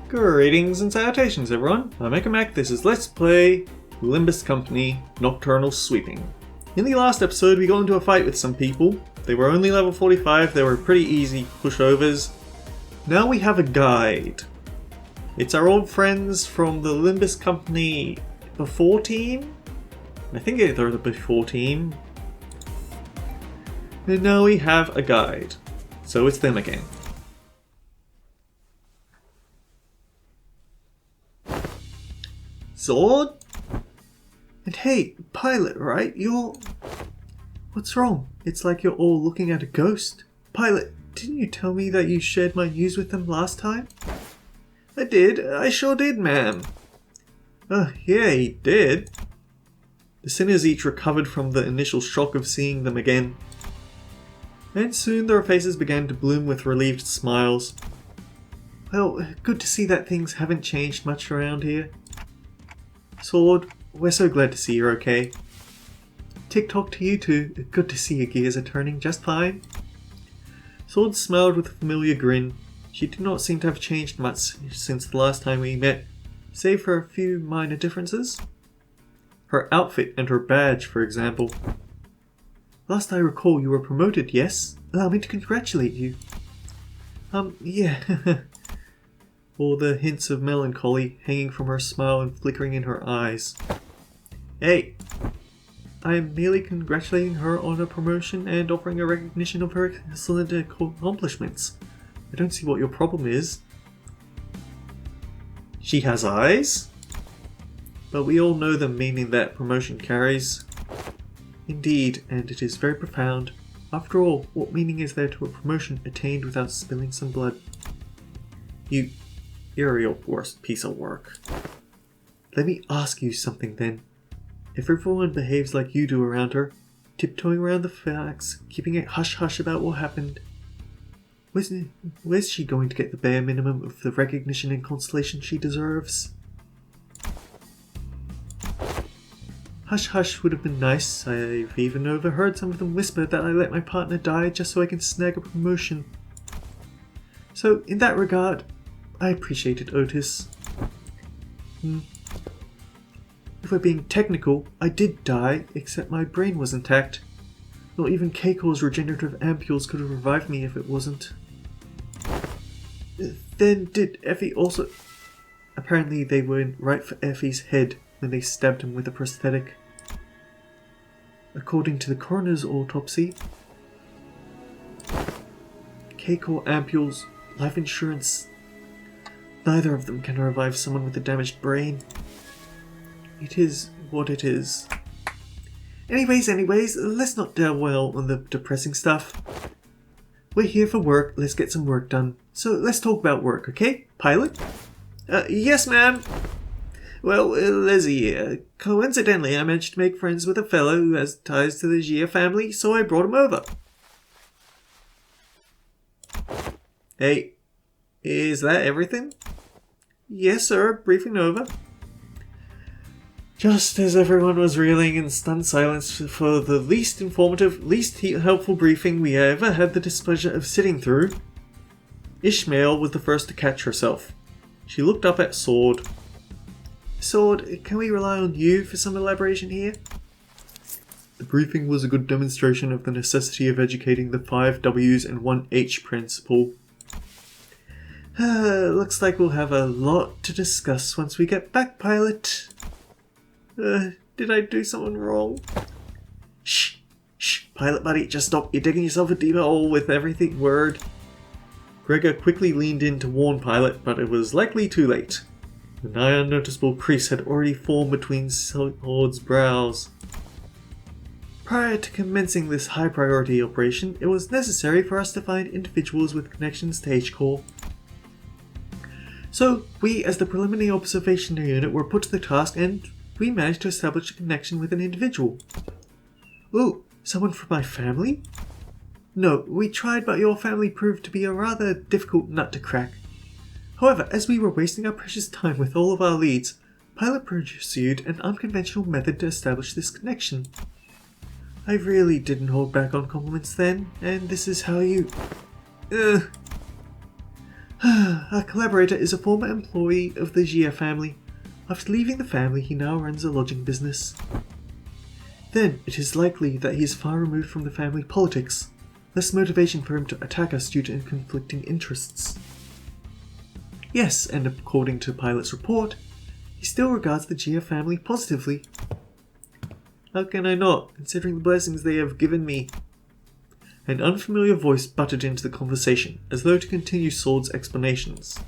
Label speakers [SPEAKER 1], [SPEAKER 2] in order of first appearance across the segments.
[SPEAKER 1] Greetings and salutations everyone, I'm Mac. This is Let's Play Limbus Company Nocturnal Sweeping. In the last episode we got into a fight with some people. They were only level 45, they were pretty easy pushovers. Now we have a guide. It's our old friends from the Limbus Company before team? I think they're the before team. And now we have a guide. So it's them again. Sword? And hey, Pilot, right? What's wrong? It's like you're all looking at a ghost. Pilot, didn't you tell me that you shared my news with them last time? I did. I sure did, ma'am. Yeah, he did. The sinners each recovered from the initial shock of seeing them again. And soon their faces began to bloom with relieved smiles. Well, good to see that things haven't changed much around here. Sword, we're so glad to see you're okay. Tick-tock to you too, good to see your gears are turning just fine. Sword smiled with a familiar grin. She did not seem to have changed much since the last time we met, save for a few minor differences. Her outfit and her badge, for example. Last I recall you were promoted, yes? Allow me to congratulate you. Yeah. All the hints of melancholy hanging from her smile and flickering in her eyes. Hey! I am merely congratulating her on her promotion and offering a recognition of her excellent accomplishments. I don't see what your problem is. She has eyes? But we all know the meaning that promotion carries. Indeed, and it is very profound. After all, what meaning is there to a promotion attained without spilling some blood? You're your worst piece of work. Let me ask you something then. If everyone behaves like you do around her, tiptoeing around the facts, keeping it hush-hush about what happened, where's she going to get the bare minimum of the recognition and consolation she deserves? Hush-hush would have been nice. I've even overheard some of them whisper that I let my partner die just so I can snag a promotion. So, in that regard, I appreciate it, Otis. If we're being technical, I did die, except my brain was intact. Not even Keiko's regenerative ampules could have revived me if it wasn't. Then did Effie also... Apparently they went right for Effie's head when they stabbed him with a prosthetic. According to the coroner's autopsy, Keiko ampules, life insurance... Neither of them can revive someone with a damaged brain. It is what it is. Anyways, let's not dwell on the depressing stuff. We're here for work, let's get some work done. So let's talk about work, okay? Pilot? Yes, ma'am. Well, Leslie, coincidentally I managed to make friends with a fellow who has ties to the Gia family, so I brought him over. Hey, is that everything? Yes, sir. Briefing over. Just as everyone was reeling in stunned silence for the least informative, least helpful briefing we ever had the displeasure of sitting through, Ishmael was the first to catch herself. She looked up at Sword. Sword, can we rely on you for some elaboration here? The briefing was a good demonstration of the necessity of educating the 5 W's and 1 H principle. Looks like we'll have a lot to discuss once we get back, Pilot. Did I do something wrong? Shh, Pilot buddy, just stop. You're digging yourself a deeper hole with everything word. Gregor quickly leaned in to warn Pilot, but it was likely too late. A nigh unnoticeable crease had already formed between Sword's brows. Prior to commencing this high-priority operation, it was necessary for us to find individuals with connections to H-Core. So, we as the preliminary observation unit were put to the task and we managed to establish a connection with an individual. Oh, someone from my family? No, we tried, but your family proved to be a rather difficult nut to crack. However, as we were wasting our precious time with all of our leads, Pilot pursued an unconventional method to establish this connection. I really didn't hold back on compliments then, and this is how you... Our collaborator is a former employee of the Gia family. After leaving the family, he now runs a lodging business. Then it is likely that he is far removed from the family politics. Less motivation for him to attack us due to conflicting interests. Yes, and according to Pilot's report, he still regards the Gia family positively. How can I not, considering the blessings they have given me? An unfamiliar voice butted into the conversation, as though to continue Sword's explanations.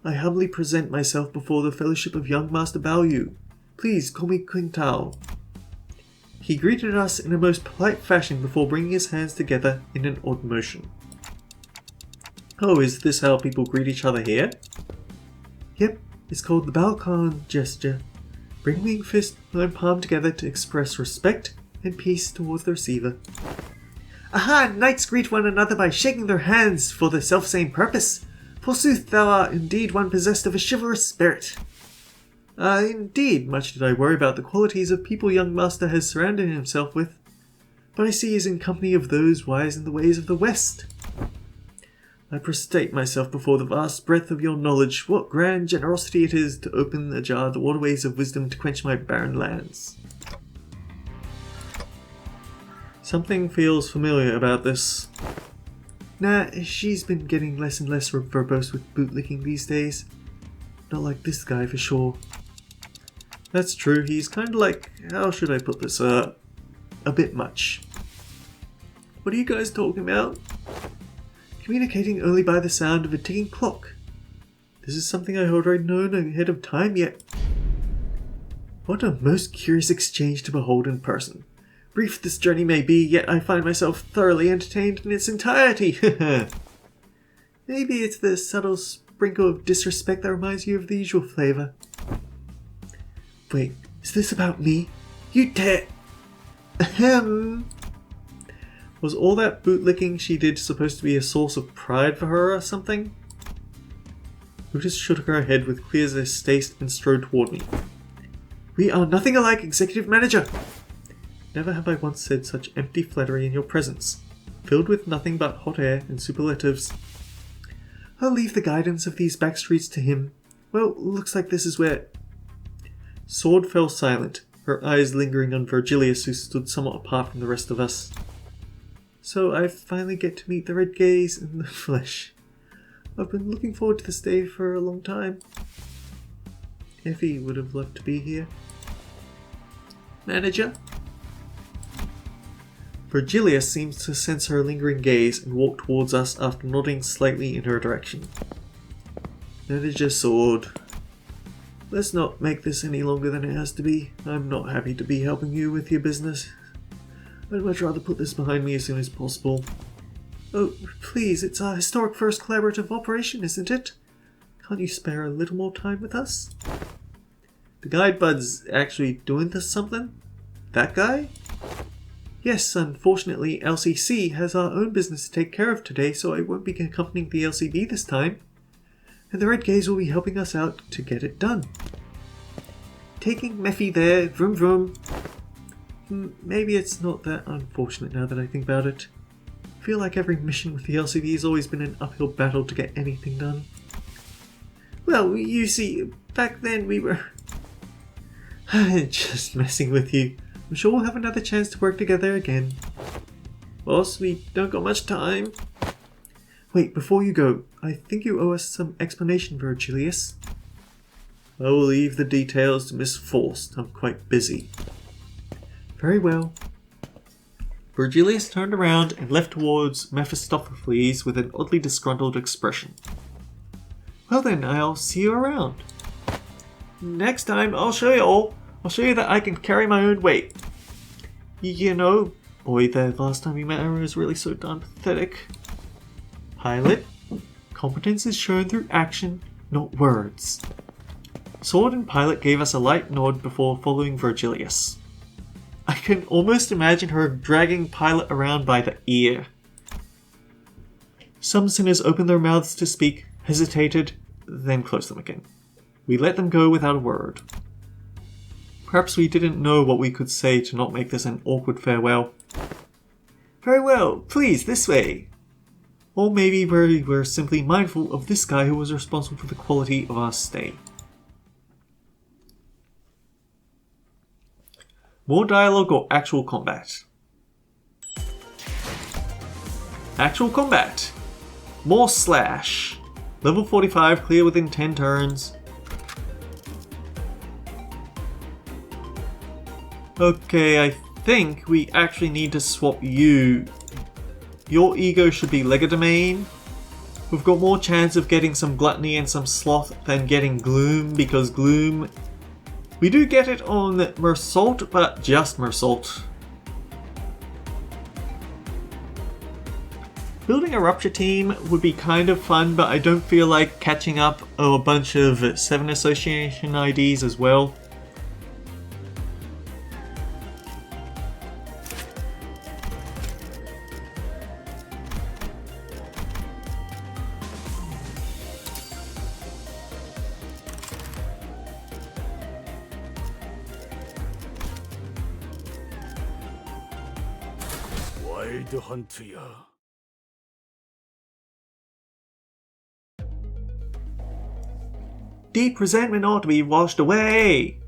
[SPEAKER 1] I humbly present myself before the Fellowship of Young Master Baoyu. Please call me Quintao. He greeted us in a most polite fashion before bringing his hands together in an odd motion. Oh, is this how people greet each other here? Yep, it's called the Balkan gesture. Bringing fist and palm together to express respect and peace towards the receiver. Aha! Knights greet one another by shaking their hands for the selfsame purpose. Forsooth, thou art indeed one possessed of a chivalrous spirit. Indeed, much did I worry about the qualities of people young master has surrounded himself with. But I see he is in company of those wise in the ways of the West. I prostrate myself before the vast breadth of your knowledge. What grand generosity it is to open ajar the waterways of wisdom to quench my barren lands. Something feels familiar about this. Nah, she's been getting less and less verbose with bootlicking these days. Not like this guy for sure. That's true, he's kind of like, how should I put this, a bit much. What are you guys talking about? Communicating only by the sound of a ticking clock. This is something I had already known ahead of time yet. What a most curious exchange to behold in person. Brief this journey may be, yet I find myself thoroughly entertained in its entirety. Maybe it's the subtle sprinkle of disrespect that reminds you of the usual flavor. Wait, is this about me? You dare... Ahem. Was all that bootlicking she did supposed to be a source of pride for her or something? Lotus shook her head with clear distaste and strode toward me. We are nothing alike, Executive Manager! Never have I once said such empty flattery in your presence, filled with nothing but hot air and superlatives. I'll leave the guidance of these back streets to him. Well, looks like this is where... Sword fell silent, her eyes lingering on Vergilius, who stood somewhat apart from the rest of us. So I finally get to meet the Red Gaze in the flesh. I've been looking forward to this day for a long time. Effie would have loved to be here. Manager? Vergilius seems to sense her lingering gaze and walk towards us after nodding slightly in her direction. Manager Sword. Let's not make this any longer than it has to be. I'm not happy to be helping you with your business. I'd much rather put this behind me as soon as possible. Oh, please, it's our historic first collaborative operation, isn't it? Can't you spare a little more time with us? The guide bud's actually doing this something? That guy? Yes, unfortunately LCC has our own business to take care of today, so I won't be accompanying the LCB this time. And the Red Gaze will be helping us out to get it done. Taking Mephi there, vroom vroom. Maybe it's not that unfortunate now that I think about it. I feel like every mission with the LCB has always been an uphill battle to get anything done. Well, you see, back then we were... Just messing with you. I'm sure we'll have another chance to work together again. Boss, we don't got much time. Wait, before you go, I think you owe us some explanation, Vergilius. I will leave the details to Miss Forst. I'm quite busy. Very well. Vergilius turned around and left towards Mephistopheles with an oddly disgruntled expression. Well then, I'll see you around. Next time, I'll show you all. I'll show you that I can carry my own weight. You know, boy, the last time we met her was really so darn pathetic. Pilot, competence is shown through action, not words. Sword and Pilot gave us a light nod before following Vergilius. I can almost imagine her dragging Pilot around by the ear. Some sinners opened their mouths to speak, hesitated, then closed them again. We let them go without a word. Perhaps we didn't know what we could say to not make this an awkward farewell. Very well, please, this way. Or maybe we were simply mindful of this guy who was responsible for the quality of our stay. More dialogue or actual combat? Actual combat. More slash. Level 45, clear within 10 turns. Okay, I think we actually need to swap you. Your ego should be legerdemain. We've got more chance of getting some gluttony and some sloth than getting gloom, because gloom... We do get it on Mersault, but just Mersault. Building a rupture team would be kind of fun, but I don't feel like catching up a bunch of 7 association IDs as well.
[SPEAKER 2] Wild hunt, yeah.
[SPEAKER 1] Deep resentment ought to be washed away.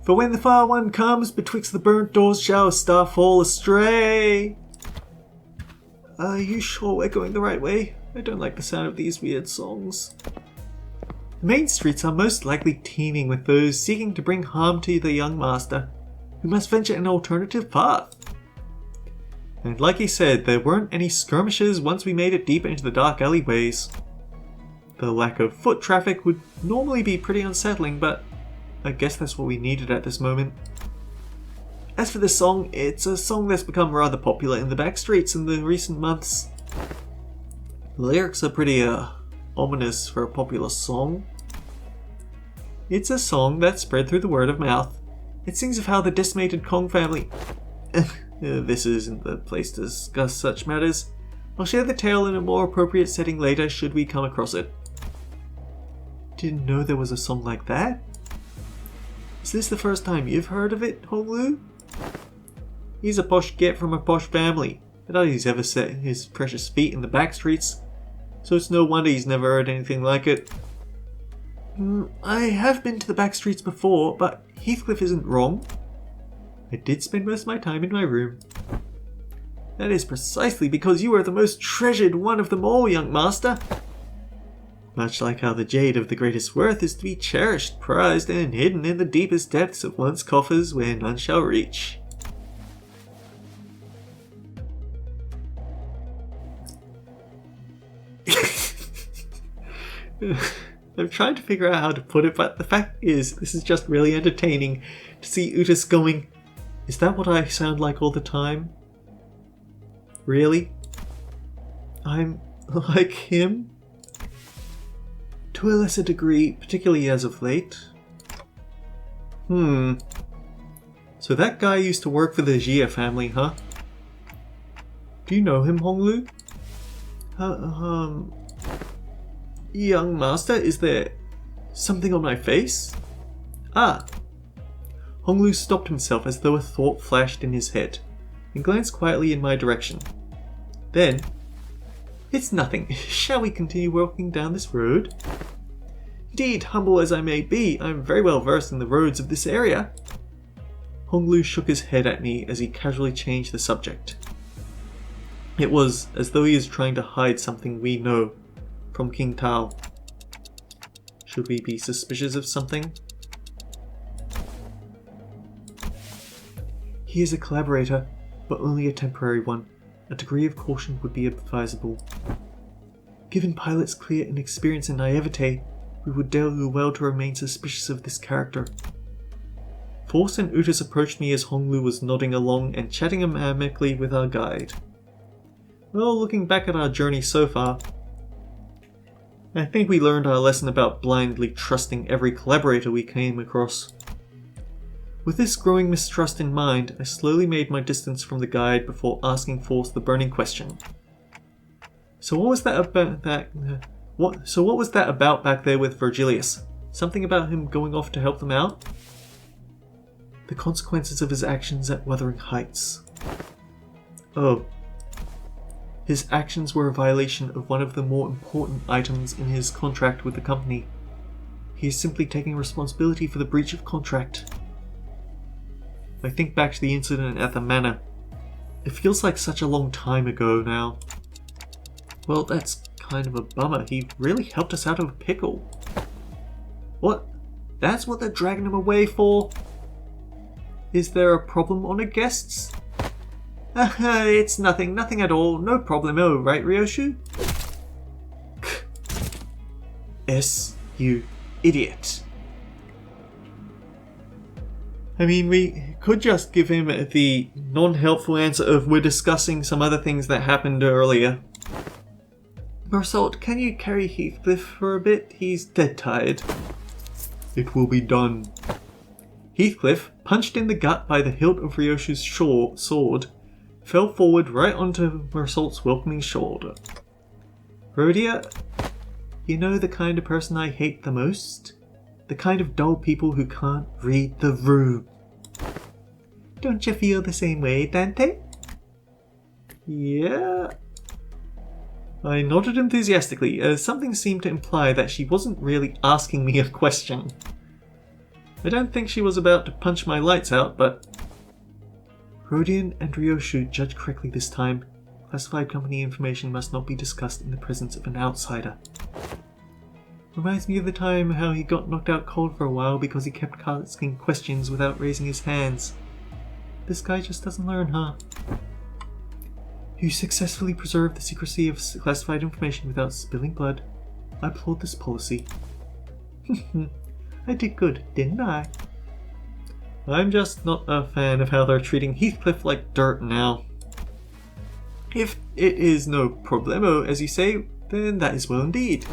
[SPEAKER 1] For when the far one comes, betwixt the burnt doors shall a star fall astray. Are you sure we're going the right way? I don't like the sound of these weird songs. The main streets are most likely teeming with those seeking to bring harm to the young master, who must venture an alternative path. And like he said, there weren't any skirmishes once we made it deeper into the dark alleyways. The lack of foot traffic would normally be pretty unsettling, but I guess that's what we needed at this moment. As for this song, it's a song that's become rather popular in the backstreets in the recent months. The lyrics are pretty ominous for a popular song. It's a song that spread through the word of mouth. It sings of how the decimated Kong family... This isn't the place to discuss such matters. I'll share the tale in a more appropriate setting later should we come across it. Didn't know there was a song like that? Is this the first time you've heard of it, Honglu? He's a posh git from a posh family. I doubt he's ever set his precious feet in the back streets, so it's no wonder he's never heard anything like it. I have been to the back streets before, but Heathcliff isn't wrong. I did spend most of my time in my room. That is precisely because you are the most treasured one of them all, young master. Much like how the jade of the greatest worth is to be cherished, prized, and hidden in the deepest depths of one's coffers where none shall reach. I'm trying to figure out how to put it, but the fact is, this is just really entertaining to see Utis going, is that what I sound like all the time? Really? I'm like him? To a lesser degree, particularly as of late. So that guy used to work for the Jia family, huh? Do you know him, Honglu? Young master, is there something on my face? Ah! Honglu stopped himself as though a thought flashed in his head, and glanced quietly in my direction. Then, it's nothing. Shall we continue walking down this road? Indeed, humble as I may be, I am very well versed in the roads of this area. Honglu shook his head at me as he casually changed the subject. It was as though he is trying to hide something we know from King Tao. Should we be suspicious of something? He is a collaborator, but only a temporary one. A degree of caution would be advisable. Given Pilot's clear inexperience and naivete, we would do well to remain suspicious of this character. Force and Utis approached me as Honglu was nodding along and chatting amicably with our guide. Well, looking back at our journey so far, I think we learned our lesson about blindly trusting every collaborator we came across. With this growing mistrust in mind, I slowly made my distance from the guide before asking Force the burning question. So what was that about back there with Vergilius? Something about him going off to help them out? The consequences of his actions at Wuthering Heights. Oh. His actions were a violation of one of the more important items in his contract with the company. He is simply taking responsibility for the breach of contract. I think back to the incident at the manor. It feels like such a long time ago now. Well, that's kind of a bummer. He really helped us out of a pickle. What? That's what they're dragging him away for? Is there a problem, honored guests? It's nothing at all. No problemo, right, Ryoshu? You idiot. I mean, we could just give him the non-helpful answer of we're discussing some other things that happened earlier. Marsault, can you carry Heathcliff for a bit? He's dead tired. It will be done. Heathcliff, punched in the gut by the hilt of Ryoshu's sword, fell forward right onto Marsault's welcoming shoulder. Rhodia, you know the kind of person I hate the most? The kind of dull people who can't read the room. Don't you feel the same way, Dante? Yeah. I nodded enthusiastically, as something seemed to imply that she wasn't really asking me a question. I don't think she was about to punch my lights out, but... Rodian and Ryoshu judged correctly this time. Classified company information must not be discussed in the presence of an outsider. Reminds me of the time how he got knocked out cold for a while because he kept asking questions without raising his hands. This guy just doesn't learn, huh? You successfully preserved the secrecy of classified information without spilling blood. I applaud this policy. I did good, didn't I? I'm just not a fan of how they're treating Heathcliff like dirt now. If it is no problemo, as you say, then that is well indeed.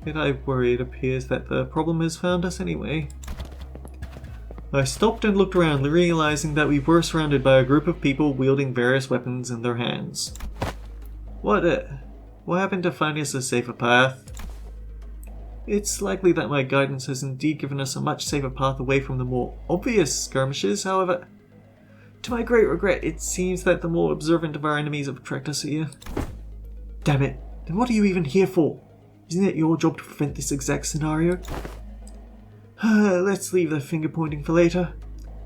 [SPEAKER 1] Yet I worry it appears that the problem has found us anyway. I stopped and looked around, realizing that we were surrounded by a group of people wielding various weapons in their hands. What happened to find us a safer path? It's likely that my guidance has indeed given us a much safer path away from the more obvious skirmishes, however, to my great regret, it seems that the more observant of our enemies have tracked us here. Damn it, then what are you even here for? Isn't it your job to prevent this exact scenario? Let's leave the finger pointing for later.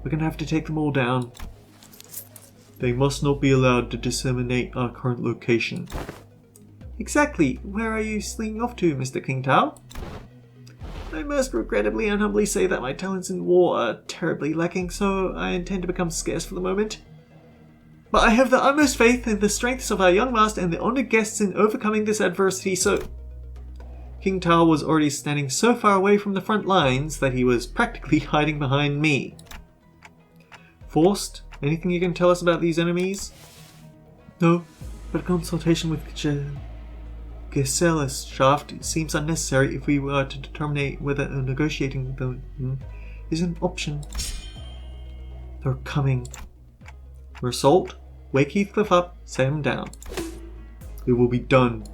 [SPEAKER 1] We're gonna have to take them all down. They must not be allowed to disseminate our current location. Exactly. Where are you slinging off to, Mr. Qingtao? I must regrettably and humbly say that my talents in war are terribly lacking, so I intend to become scarce for the moment. But I have the utmost faith in the strengths of our young master and the honoured guests in overcoming this adversity, so... Qingtao was already standing so far away from the front lines that he was practically hiding behind me. Forced? Anything you can tell us about these enemies? No, but a consultation with Gisella's shaft seems unnecessary if we were to determine whether negotiating with them is an option. They're coming. Result, wake Heathcliff up, set him down. It will be done.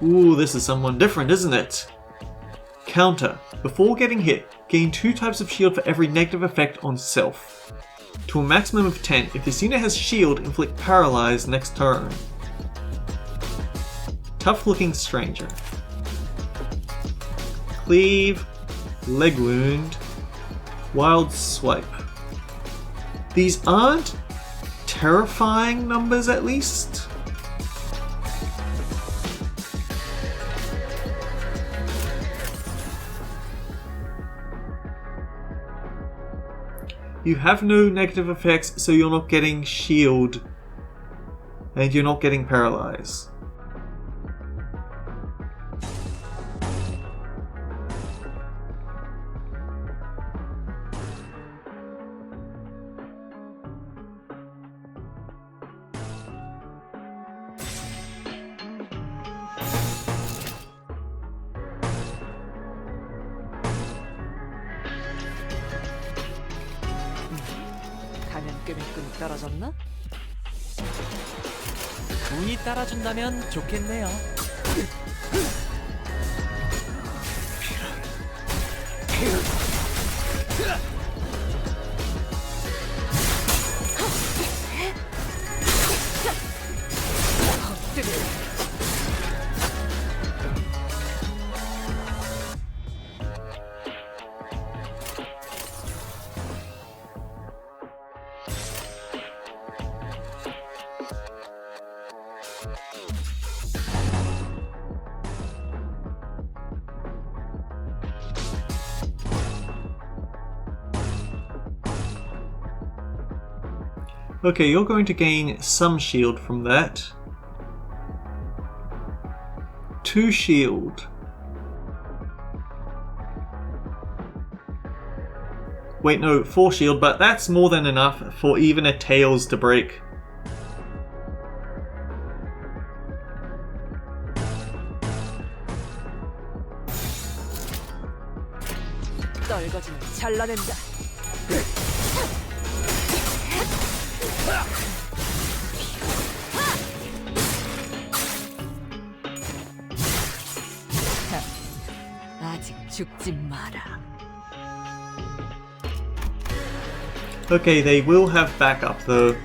[SPEAKER 1] Ooh, this is someone different, isn't it? Counter. Before getting hit, gain 2 types of shield for every negative effect on self. To a maximum of 10. If this unit has shield, inflict paralyze next turn. Tough looking stranger. Cleave. Leg wound. Wild swipe. These aren't terrifying numbers, at least. You have no negative effects, so you're not getting shield, and you're not getting paralyze.
[SPEAKER 3] 감염병이 떨어졌나? 운이 따라준다면 좋겠네요.
[SPEAKER 1] Okay, you're going to gain some shield from that. 2 shield. Wait, no, 4 shield, but that's more than enough for even a Tails to break.
[SPEAKER 3] 떨거지는 잘라낸다. 아직 죽지 마라.
[SPEAKER 1] Okay, they will have backup though.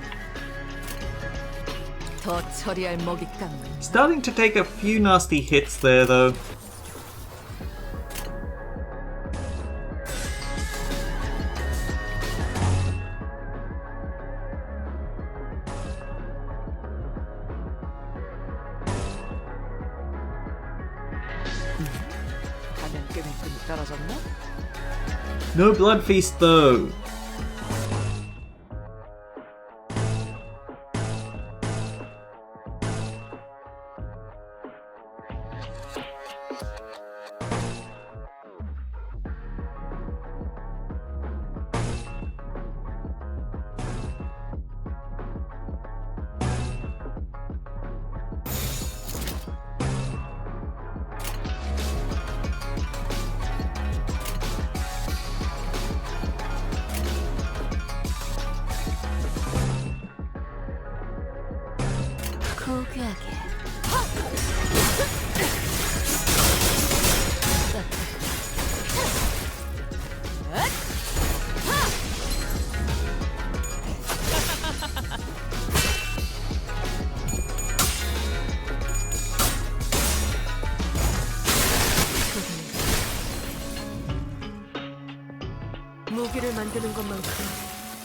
[SPEAKER 3] 더 처리할 먹잇감은
[SPEAKER 1] Starting to take a few nasty hits there though.
[SPEAKER 3] 가면 끄면끈이 떨어졌나?
[SPEAKER 1] No blood feast though.
[SPEAKER 3] 고귀하게. 무기를 만드는 것만큼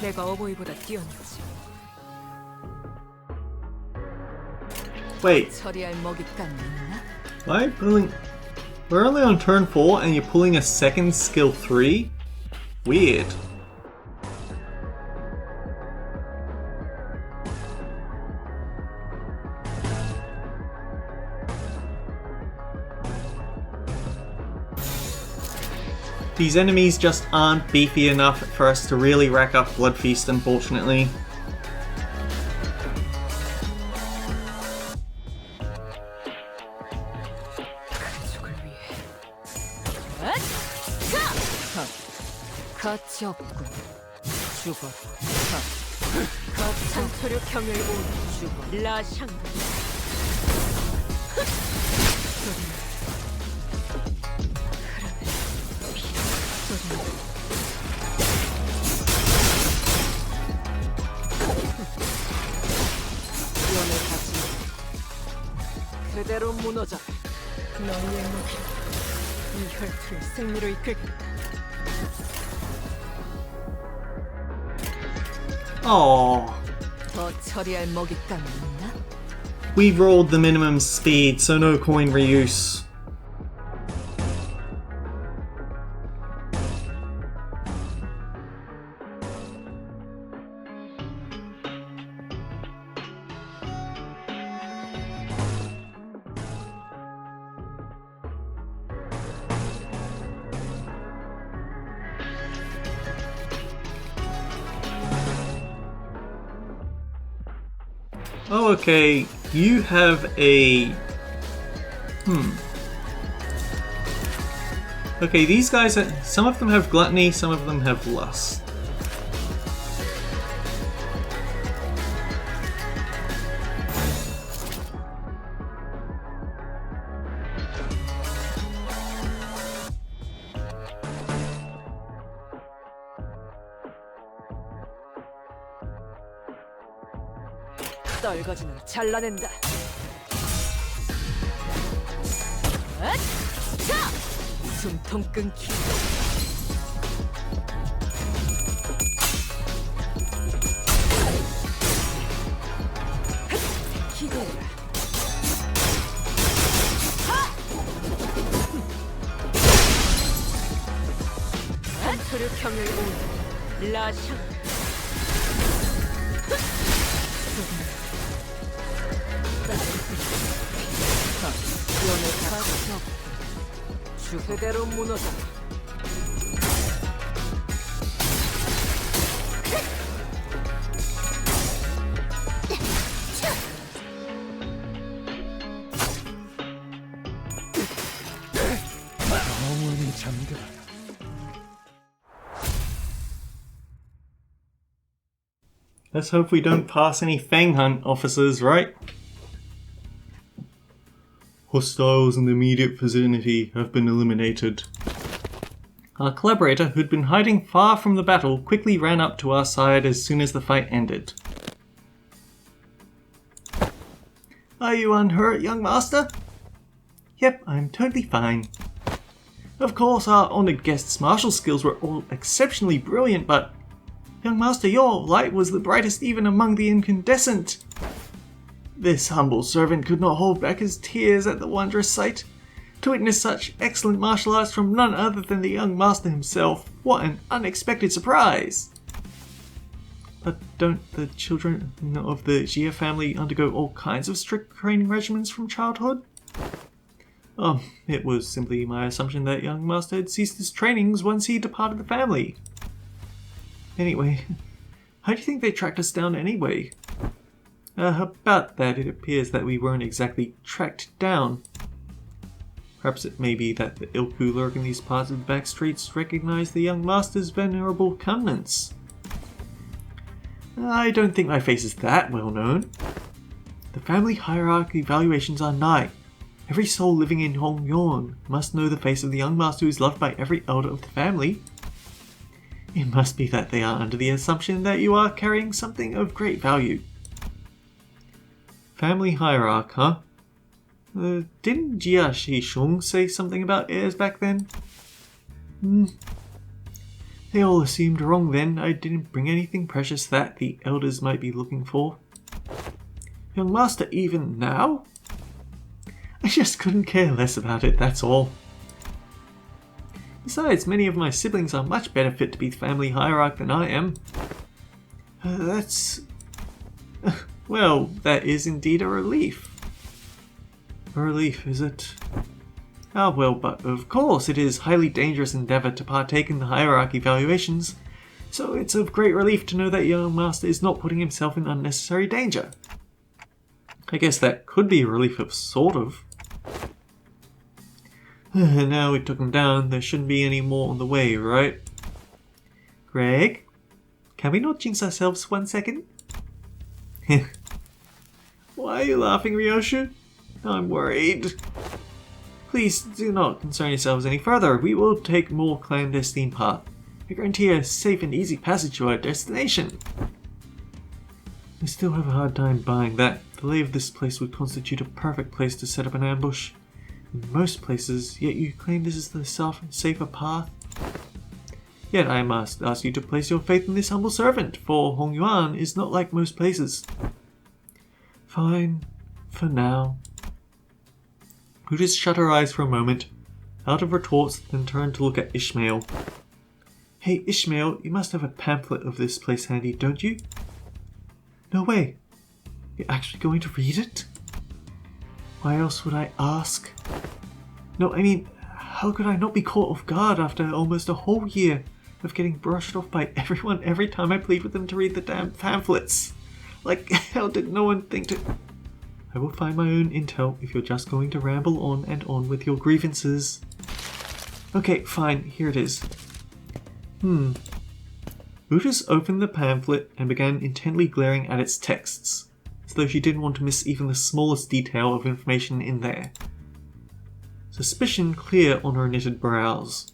[SPEAKER 3] 내가 어버이보다 뛰어났지.
[SPEAKER 1] Wait,
[SPEAKER 3] 처리할 먹잇감이 있나?
[SPEAKER 1] why pulling? We're only on turn 4 and you're pulling a second skill 3? Weird. These enemies just aren't beefy enough for us to really rack up Blood Feast, unfortunately.
[SPEAKER 3] 가치 없군. 죽어라. 상토류 경을 오는 죽어. 라샹. 연을 가지. 그대로 무너져. 너희의 무기. 이 혈투를 승리로 이끌겠다.
[SPEAKER 1] Aww.
[SPEAKER 3] 더 처리할 먹잇감이 있나?
[SPEAKER 1] We've rolled the minimum speed, so no coin reuse. Oh, okay. You have a... Okay, these guys, some of them have gluttony, some of them have lust.
[SPEAKER 3] 떨거지는 잘라낸다. 숨통 끊기. 기대라. 한토류 경을 오는 라샹. 그대로 무너져.
[SPEAKER 2] 영원히 잠들어.
[SPEAKER 1] Let's hope we don't pass any Fang Hunt officers, right? Hostiles in the immediate vicinity have been eliminated. Our collaborator, who'd been hiding far from the battle, quickly ran up to our side as soon as the fight ended. Are you unhurt, young master? Yep, I'm totally fine. Of course, our honoured guest's martial skills were all exceptionally brilliant, but young master, your light was the brightest even among the incandescent. This humble servant could not hold back his tears at the wondrous sight. To witness such excellent martial arts from none other than the young master himself, what an unexpected surprise! But don't the children of the Jia family undergo all kinds of strict training regimens from childhood? It was simply my assumption that young master had ceased his trainings once he departed the family. Anyway, how do you think they tracked us down anyway? About that, it appears that we weren't exactly tracked down. Perhaps it may be that the ilk who lurk in these parts of the back streets recognize the young master's venerable countenance. I don't think my face is that well known. The family hierarchy evaluations are nigh. Every soul living in Hongyorn must know the face of the young master who is loved by every elder of the family. It must be that they are under the assumption that you are carrying something of great value. Family hierarchy, huh? Didn't Jia Shishong say something about heirs back then? They all assumed wrong then. I didn't bring anything precious that the elders might be looking for. Young master even now? I just couldn't care less about it, that's all. Besides, many of my siblings are much better fit to be family hierarch than I am. Well, that is indeed a relief. A relief, is it? Ah, well, but of course it is highly dangerous endeavour to partake in the hierarchy evaluations, so it's of great relief to know that young master is not putting himself in unnecessary danger. I guess that could be a relief of sort of. Now we took him down, there shouldn't be any more on the way, right? Greg? Can we not jinx ourselves 1 second? Why are you laughing, Ryoshu? I'm worried. Please do not concern yourselves any further. We will take more clandestine path. I guarantee a safe and easy passage to our destination. I still have a hard time buying that. The lay of this place would constitute a perfect place to set up an ambush. In most places, yet you claim this is the safer path? Yet I must ask you to place your faith in this humble servant, for Hongyuan is not like most places. Fine, for now. Buddhist shut her eyes for a moment, out of retorts, then turned to look at Ishmael. Hey Ishmael, you must have a pamphlet of this place handy, don't you? No way. You're actually going to read it? Why else would I ask? No, I mean, how could I not be caught off guard after almost a whole year of getting brushed off by everyone every time I plead with them to read the damn pamphlets? Like, how did no one think to... I will find my own intel if you're just going to ramble on and on with your grievances. Okay, fine, here it is. Brutus opened the pamphlet and began intently glaring at its texts, as though she didn't want to miss even the smallest detail of information in there. Suspicion clear on her knitted brows.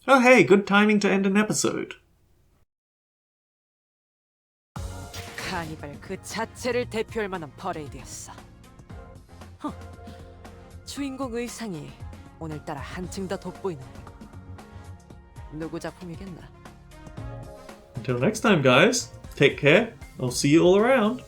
[SPEAKER 1] Oh hey, good timing to end an episode.
[SPEAKER 3] 카니발 그 자체를 대표할 만한 퍼레이드였어. 주인공 의상이 오늘따라 한층 더 돋보이는군. 누구 작품이겠나?
[SPEAKER 1] Until next time, guys. Take care. I'll see you all around.